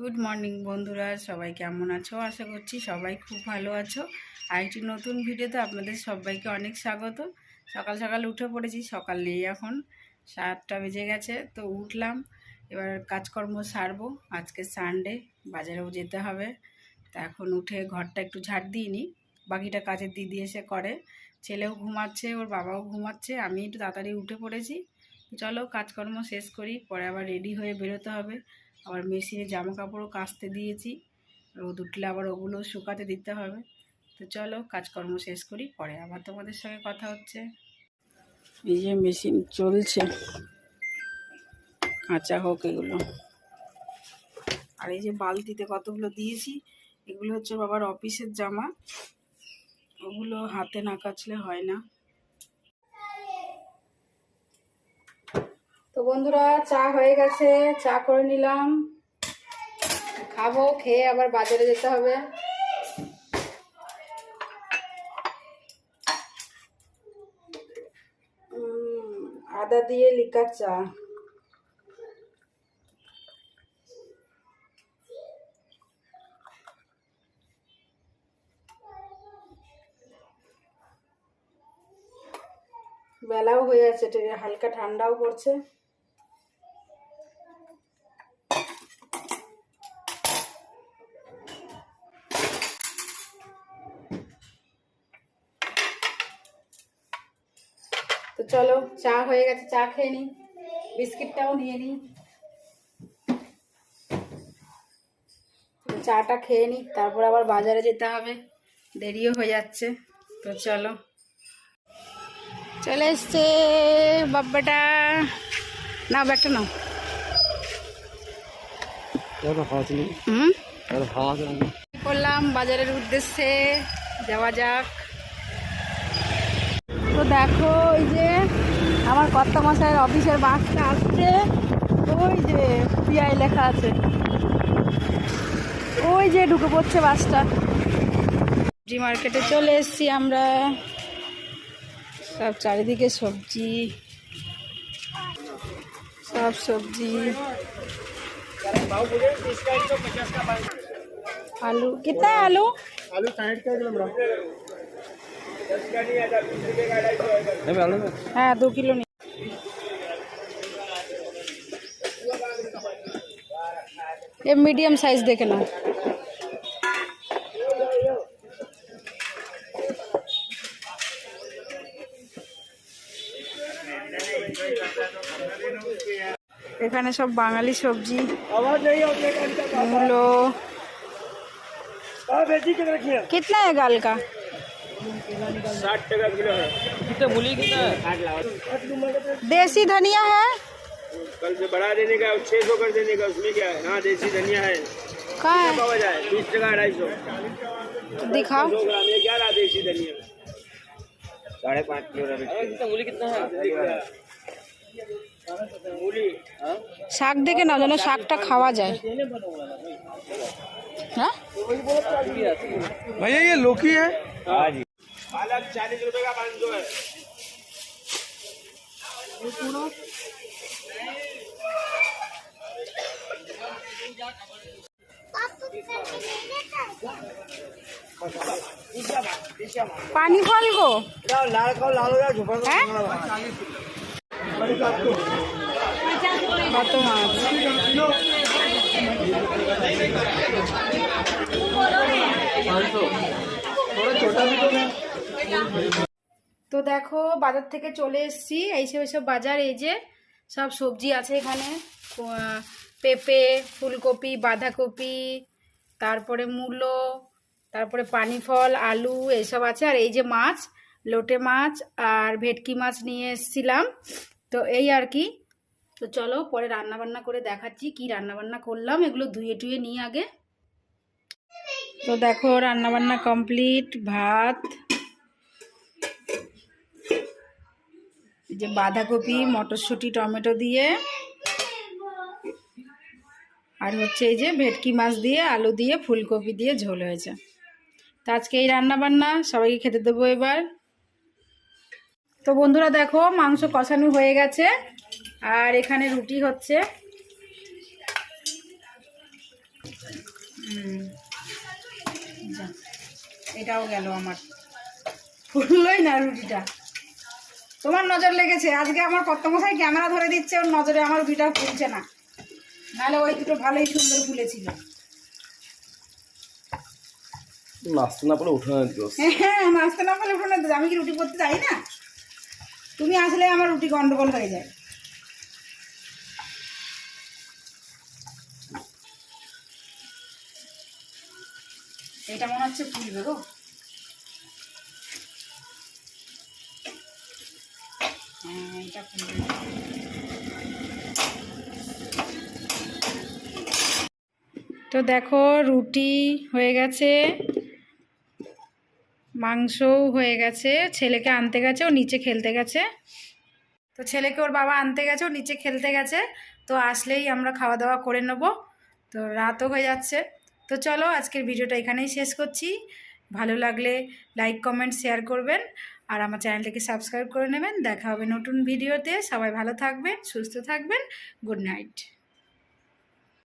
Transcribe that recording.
Good morning বন্ধুরা, সবাই কেমন আছো? আশা করছি সবাই খুব ভালো আছো। আর একটি নতুন ভিডিওতে আপনাদের সবাইকে অনেক স্বাগত। সকাল সকাল উঠে পড়েছি, সকাল নেই, এখন 7টা বেজে গেছে। তো উঠলাম, এবার কাজকর্ম সারবো। আজকে সানডে, বাজারেও যেতে হবে। তা এখন উঠে ঘরটা একটু ঝাড় দিইনি, বাকিটা কাজের দিদি এসে করে। ছেলেও ঘুমাচ্ছে, ওর বাবাও ঘুমাচ্ছে, আমি একটু তাড়াতাড়ি উঠে পড়েছি। চলো কাজকর্ম শেষ করি, পরে আবার রেডি হয়ে বেরোতে হবে। আবার মেশিনে জামা কাপড়ও কাচতে দিয়েছি, রোদ উঠলে আবার ওগুলো শুকাতে দিতে হবে। তো চলো কাজকর্ম শেষ করি, পরে আবার তোমাদের সঙ্গে কথা হচ্ছে। এই যে মেশিন চলছে, কাঁচা হোক এগুলো। আর এই যে বালতিতে কতগুলো দিয়েছি, এগুলো হচ্ছে বাবার অফিসের জামা, ওগুলো হাতে না কাচলে হয় না। তো বন্ধুরা, চা হয়ে গেছে, চা করে নিলাম, খাবো। খেয়ে আবার বাজারে যেতে হবে। আদা দিয়ে লিকার চা। বেলাও হয়ে আছে, হালকা ঠান্ডাও পড়ছে। তো চলো, চা হয়ে গেছে, চা খেয়ে নিই, বিস্কিটটাও নিয়ে নিই। চাটা খেয়ে নিই, তারপর আবার বাজারে যেতে হবে, দেরিও হয়ে যাচ্ছে। তো চলো, চলে এসছে বাব্বাটা। না ব্যাগটা নাও। করলাম বাজারের উদ্দেশ্যে, যাওয়া যাক। তো দেখো, ওই যে আমার কর্তা মশাইয়ের অফিসের বাসটা আসছে, ওই যে পিআই লেখা আছে, ওই যে ঢুকে পড়ছে বাসটা। সবজি মার্কেটে চলে এসেছি আমরা। সব চারিদিকে সবজি, সব সবজি। आलू कितना है? आलू 60 का किलो ब्रो। हाँ 2 किलो नहीं। ये मीडियम साइज देखे ना। এখানে সব বাঙালি সবজি, মূলো। कितना है गाल का? 60 टका किलो है। कितना मूली कितना है? देसी धनिया है? कल से बढ़ा देने का, 600 कर देने का, उसमें क्या है? हाँ देसी धनिया है। कहाँ है? पावा जाए 20 टका 250। दिखाओ। 100 ग्राम ये क्या रहा देसी धनिया 5.5 किलो। कितना मूली कितना है? मूली শাক দেখে না, যেন শাকটা খাওয়া যায়। हाँ भैया ये लौकी है। हाँ जी, पालक 40 रुपए का 500 है। पानी फल को लाल का लाल हो झुपा है কত মাছ। তো দেখো, বাজার থেকে চলে এসেছি। এইসব এইসব বাজার, এই যে সব সবজি আছে এখানে। পেঁপে, ফুলকপি, বাঁধাকপি, তারপরে মূলো, তারপরে পানি ফল, আলু, এইসব আছে। আর এই যে মাছ, লোটে মাছ আর ভেটকি মাছ নিয়ে এসেছিলাম। তো এই আর কি। তো চলো পরে রান্না বান্না করে দেখাচ্ছি কি রান্না বান্না করলাম। এগুলো ধুয়ে টুয়ে নিই আগে। তো দেখো, রান্না বান্না কমপ্লিট। ভাত, এই যে বাঁধাকপি, মটরশুঁটি, টমেটো দিয়ে, আর হচ্ছে এই যে ভেটকি মাছ দিয়ে, আলু দিয়ে, ফুলকপি দিয়ে ঝোল হয়েছে। তো আজকে এই রান্না বান্না, সবাইকে খেতে দেবো এবার। তো বন্ধুরা দেখো, মাংস কষানো হয়ে গেছে, আর এখানে রুটি হচ্ছে। যা, এটাও গেল আমার, ফুললোই না রুটিটা। তোমার নজর লেগেছে আজকে, আমার কর্তামশাই ক্যামেরা ধরে দিচ্ছে, ওর নজরে আমার রুটিটা ফুলছে না, নাহলে ওই দুটো ভালোই সুন্দর ফুলেছিল। নাচতে না পারলে উঠে দোষ। হ্যাঁ, নাচতে না পারলে উঠোনে আমি কি রুটি করতে যাই না? তুমি আসলে আমার রুটি গন্ডগোল হয়ে যায়। এটা মনে হচ্ছে ফুলবে গো। হ্যাঁ, এটা ফুলবে। তো দেখো রুটি হয়ে গেছে, মাংসও হয়ে গেছে, ছেলেকে আনতে গেছে, ও নিচে খেলতে গেছে। তো ছেলেকে ওর বাবা আনতে গেছে, ও নিচে খেলতে গেছে। তো আসলেই আমরা খাওয়া দাওয়া করে নেব, তো রাতও হয়ে যাচ্ছে। তো চলো আজকের ভিডিওটা এখানেই শেষ করছি। ভালো লাগলে লাইক কমেন্ট শেয়ার করবেন, আর আমার চ্যানেলটাকে সাবস্ক্রাইব করে নেবেন। দেখা হবে নতুন ভিডিওতে। সবাই ভালো থাকবেন, সুস্থ থাকবেন। Good night.